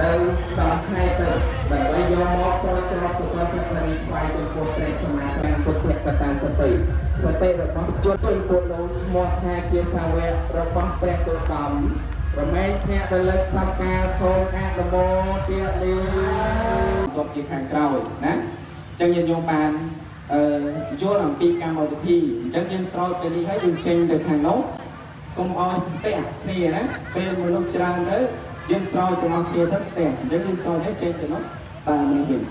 ទៅតាមខែទៅដើម្បីយកមកស្រោចស្រពទៅដល់ព្រះរាជថ្វាយចំពោះព្រះសម្មាសម្ពុទ្ធកតាសតិរបស់ជនពលលោកឈ្មោះថាជាសាវករបស់ព្រះគោតមរមែងភ្នាក់រលឹកសំការសូមអនុមោទនាយកជាខាងក្រោយណាអញ្ចឹងញាតិញោមបានយល់អំពីកម្មវិធីអញ្ចឹងយើងស្រោចទៅនេះហើយយើងចេញទៅខាងនោះកុំអោយស្ទះគ្នាណាពេលមនុស្សច្រើនទៅយើងស្រោចទាំងអស់គ្នាទៅស្ទះអញ្ចឹងយើងស្រោចឲ្យចេញទៅនោះតាមនេះវិញ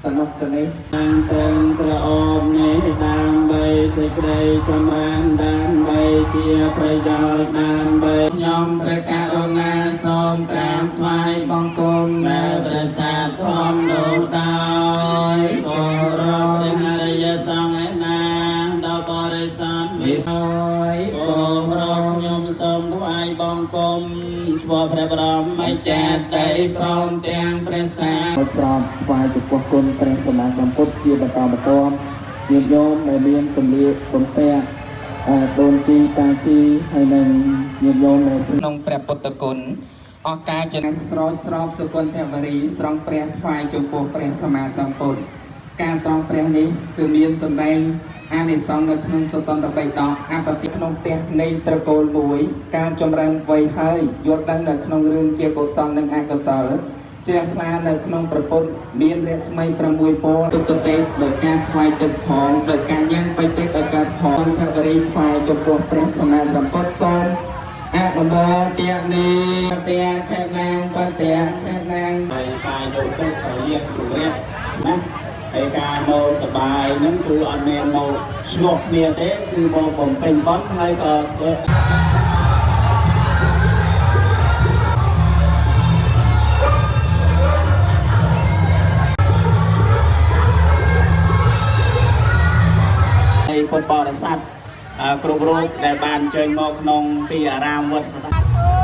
តនោះទៅនេះតាមទាំងក្រអូបនេះដើម្បីសេចក្តីចម្រើនដើម្បីជាប្រយោជន៍ដើម្បីខ្ញុំព្រះករុណាសូមក្រាបថ្វាយបង្គំនៅព្រះសាទធម្មនោះដោយគោរពព្រះអរិយសង្ឃឯណាដល់បរិស័ទវិសុយគោរពខ្ញុំសូមថ្វាយបង្គំឈ្មោះព្រះបរមម្ចាស់ដីព្រមទាំងព្រះសាទព្រមថ្វាយចំពោះគុណព្រះសម្មាសម្ពុទ្ធជាបន្តបន្ទាប់ញាតិញោមដែលមានសម្លៀកបំពាក់ដូនជីតាជីហើយនឹងញាតិញោមនៅក្នុងព្រះពុទ្ធគុណអស់ការចំណាយស្រោចស្រពសុគន្ធវរីស្រង់ព្រះថ្វាយចំពោះព្រះសម្មាសម្ពុទ្ធការស្រង់ព្រះនេះគឺមានសម្ដែងអានិសង្សនៅក្នុងសតន្តបិដកអបតិក្នុងផ្ទះនៃត្រកូលមួយការចម្រើនវ័យហើយយល់ដឹងនៅក្នុងរឿងជាកុសលនិងអកុសលជ្រះថ្លានៅក្នុងប្រពុតមានរស្មី6ពណ៌ទុក្ខទេដោយការថ្វាយទឹកផងដោយការញ៉ាំបៃតិកឱកាសផងថវរីថ្វាយចំពោះព្រះសម្មាសម្ពុទ្ធសូមអនុមោទនាទេខេណាងបតិខេណាងហើយការយកទឹកឲ្យលៀងជំរះណាហើយការមកសបាយហ្នឹងគឺអត់មានមកឆ្លោះគ្នាទេគឺមកបំពេញបន់ហើយក៏ធ្វើពុទ្ធបរិស័ទគ្រប់រូបដែលបានអញ្ជើញមកក្នុងទីអារាមវត្តស្ដេច